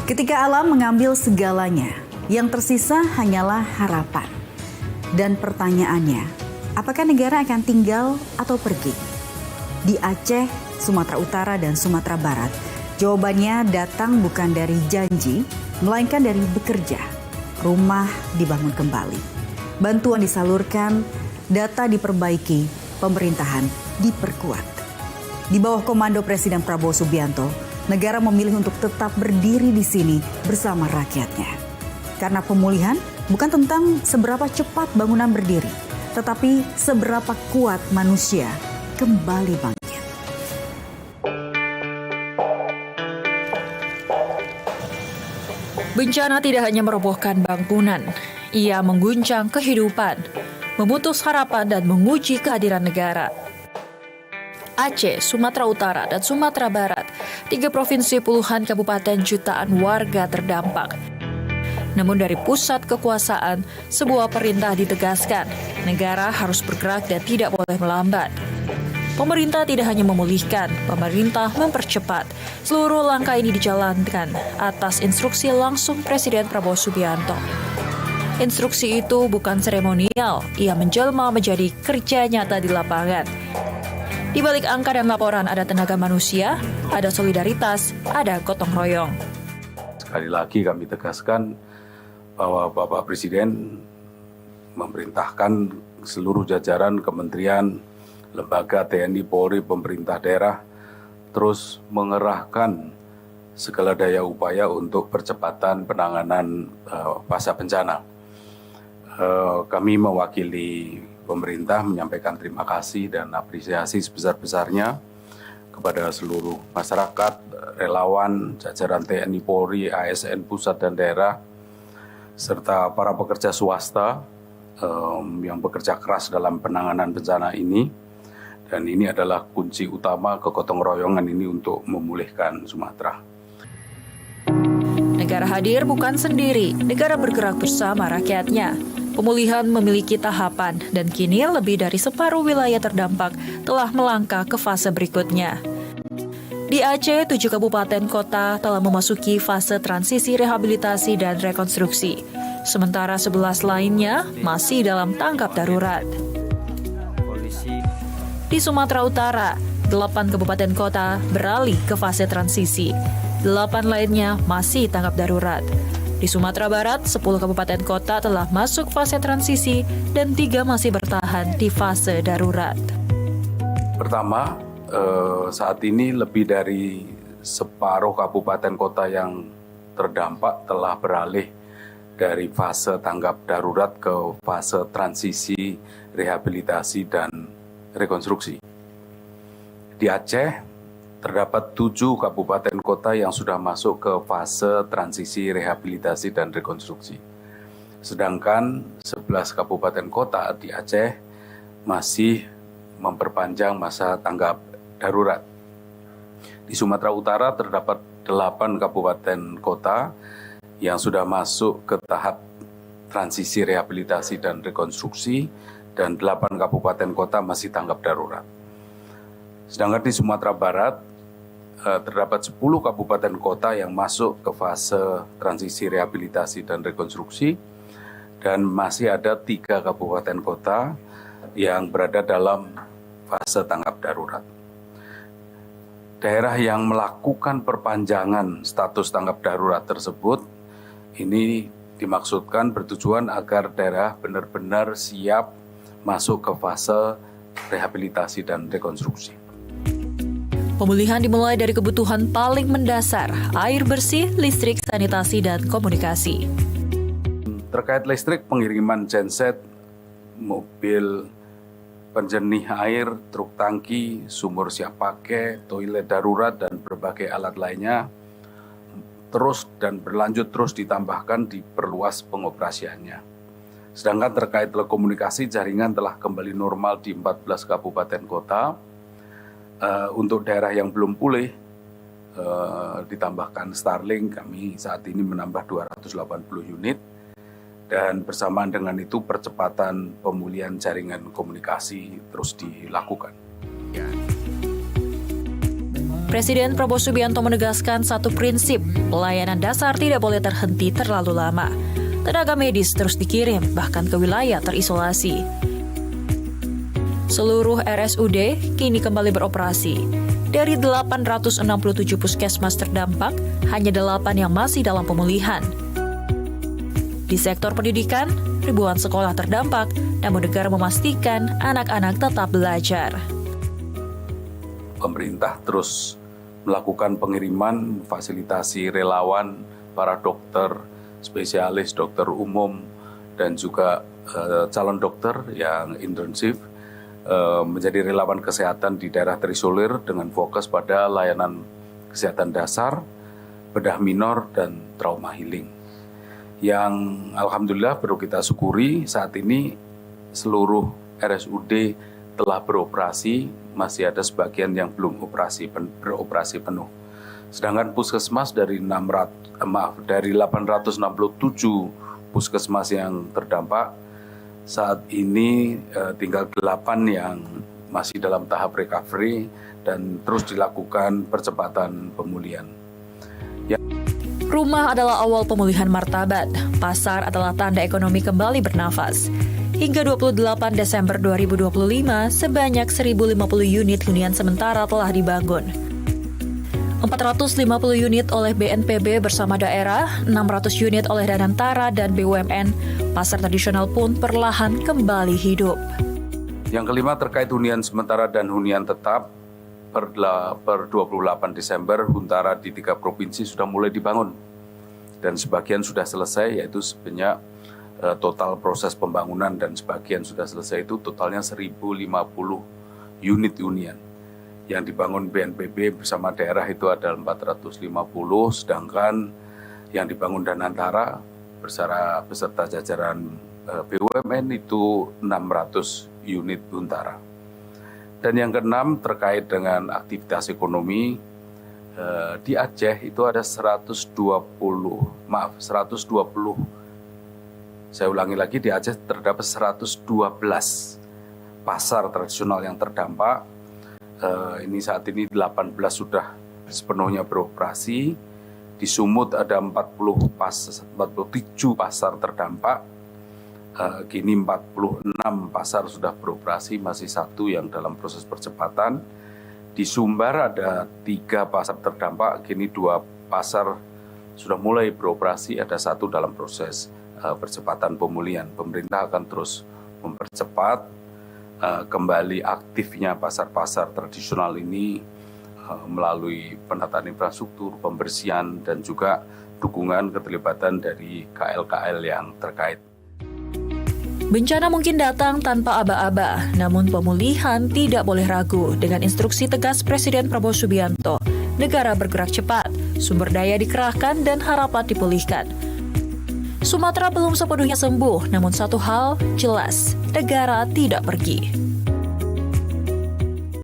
Ketika alam mengambil segalanya, yang tersisa hanyalah harapan. Dan pertanyaannya, apakah negara akan tinggal atau pergi? Di Aceh, Sumatera Utara, dan Sumatera Barat, jawabannya datang bukan dari janji, melainkan dari bekerja. Rumah dibangun kembali, bantuan disalurkan, data diperbaiki, pemerintahan diperkuat. Di bawah komando Presiden Prabowo Subianto, negara memilih untuk tetap berdiri di sini bersama rakyatnya. Karena pemulihan bukan tentang seberapa cepat bangunan berdiri, tetapi seberapa kuat manusia kembali bangkit. Bencana tidak hanya merobohkan bangunan, ia mengguncang kehidupan, memutus harapan dan menguji kehadiran negara. Aceh, Sumatera Utara, dan Sumatera Barat, 3 provinsi puluhan kabupaten jutaan warga terdampak. Namun dari pusat kekuasaan, sebuah perintah ditegaskan, negara harus bergerak dan tidak boleh melambat. Pemerintah tidak hanya memulihkan, pemerintah mempercepat. Seluruh langkah ini dijalankan atas instruksi langsung Presiden Prabowo Subianto. Instruksi itu bukan seremonial, ia menjelma menjadi kerja nyata di lapangan. Di balik angka dan laporan ada tenaga manusia, ada solidaritas, ada gotong royong. Sekali lagi kami tegaskan bahwa Bapak Presiden memerintahkan seluruh jajaran kementerian, lembaga TNI, Polri, pemerintah daerah terus mengerahkan segala daya upaya untuk percepatan penanganan pasca bencana. Kami mewakili pemerintah menyampaikan terima kasih dan apresiasi sebesar-besarnya kepada seluruh masyarakat, relawan, jajaran TNI, Polri, ASN pusat dan daerah, serta para pekerja swasta yang bekerja keras dalam penanganan bencana ini. Dan ini adalah kunci utama kegotong royongan ini untuk memulihkan Sumatera. Negara hadir bukan sendiri, negara bergerak bersama rakyatnya. Pemulihan memiliki tahapan dan kini lebih dari separuh wilayah terdampak telah melangkah ke fase berikutnya. Di Aceh, 7 kabupaten kota telah memasuki fase transisi rehabilitasi dan rekonstruksi, sementara 11 lainnya masih dalam tanggap darurat. Di Sumatera Utara, 8 kabupaten kota beralih ke fase transisi, 8 lainnya masih tanggap darurat. Di Sumatera Barat, 10 kabupaten kota telah masuk fase transisi dan 3 masih bertahan di fase darurat. Pertama, saat ini lebih dari separuh kabupaten kota yang terdampak telah beralih dari fase tanggap darurat ke fase transisi, rehabilitasi, dan rekonstruksi. Di Aceh, terdapat 7 kabupaten kota yang sudah masuk ke fase transisi, rehabilitasi, dan rekonstruksi. Sedangkan 11 kabupaten kota di Aceh masih memperpanjang masa tanggap darurat. Di Sumatera Utara terdapat 8 kabupaten kota yang sudah masuk ke tahap transisi, rehabilitasi, dan rekonstruksi, dan 8 kabupaten kota masih tanggap darurat. Sedangkan di Sumatera Barat, terdapat 10 kabupaten kota yang masuk ke fase transisi, rehabilitasi, dan rekonstruksi, dan masih ada 3 kabupaten kota yang berada dalam fase tanggap darurat. Daerah yang melakukan perpanjangan status tanggap darurat tersebut, ini dimaksudkan bertujuan agar daerah benar-benar siap masuk ke fase rehabilitasi dan rekonstruksi. Pemulihan dimulai dari kebutuhan paling mendasar, air bersih, listrik, sanitasi, dan komunikasi. Terkait listrik, pengiriman genset, mobil penjernih air, truk tangki, sumur siap pakai, toilet darurat, dan berbagai alat lainnya terus dan berlanjut terus ditambahkan, diperluas pengoperasiannya. Sedangkan terkait telekomunikasi, jaringan telah kembali normal di 14 kabupaten kota. Untuk daerah yang belum pulih, ditambahkan Starlink, kami saat ini menambah 280 unit. Dan bersamaan dengan itu percepatan pemulihan jaringan komunikasi terus dilakukan. Presiden Prabowo Subianto menegaskan satu prinsip, pelayanan dasar tidak boleh terhenti terlalu lama. Tenaga medis terus dikirim, bahkan ke wilayah terisolasi. Seluruh RSUD kini kembali beroperasi. Dari 867 puskesmas terdampak, hanya 8 yang masih dalam pemulihan. Di sektor pendidikan, ribuan sekolah terdampak, namun negara memastikan anak-anak tetap belajar. Pemerintah terus melakukan pengiriman fasilitasi relawan, para dokter, spesialis, dokter umum, dan juga calon dokter yang intensif menjadi relawan kesehatan di daerah terisolir dengan fokus pada layanan kesehatan dasar, bedah minor, dan trauma healing. Yang alhamdulillah perlu kita syukuri saat ini seluruh RSUD telah beroperasi, masih ada sebagian yang belum beroperasi penuh. Sedangkan puskesmas dari 867 puskesmas yang terdampak, saat ini tinggal 8 yang masih dalam tahap recovery dan terus dilakukan percepatan pemulihan. Rumah adalah awal pemulihan martabat, pasar adalah tanda ekonomi kembali bernafas. Hingga 28 Desember 2025, sebanyak 1.050 unit hunian sementara telah dibangun. 450 unit oleh BNPB bersama daerah, 600 unit oleh Danantara dan BUMN, pasar tradisional pun perlahan kembali hidup. Yang kelima terkait hunian sementara dan hunian tetap, per 28 Desember, huntara di 3 provinsi sudah mulai dibangun. Dan sebagian sudah selesai, yaitu sebanyak total proses pembangunan dan sebagian sudah selesai itu totalnya 1.050 unit hunian. Yang dibangun BNPB bersama daerah itu ada 450, sedangkan yang dibangun Danantara beserta jajaran BUMN itu 600 unit huntara. Dan yang keenam terkait dengan aktivitas ekonomi, di Aceh itu ada 120, saya ulangi lagi, di Aceh terdapat 112 pasar tradisional yang terdampak. Ini saat ini 18 sudah sepenuhnya beroperasi. Di Sumut ada 47 pasar terdampak. Kini 46 pasar sudah beroperasi, masih 1 yang dalam proses percepatan. Di Sumbar ada 3 pasar terdampak, kini 2 pasar sudah mulai beroperasi, ada 1 dalam proses percepatan pemulihan. Pemerintah akan terus mempercepat kembali aktifnya pasar-pasar tradisional ini melalui penataan infrastruktur, pembersihan, dan juga dukungan keterlibatan dari KL-KL yang terkait. Bencana mungkin datang tanpa aba-aba, namun pemulihan tidak boleh ragu. Dengan instruksi tegas Presiden Prabowo Subianto, negara bergerak cepat, sumber daya dikerahkan, dan harapan dipulihkan. Sumatera belum sepenuhnya sembuh, namun satu hal jelas, negara tidak pergi.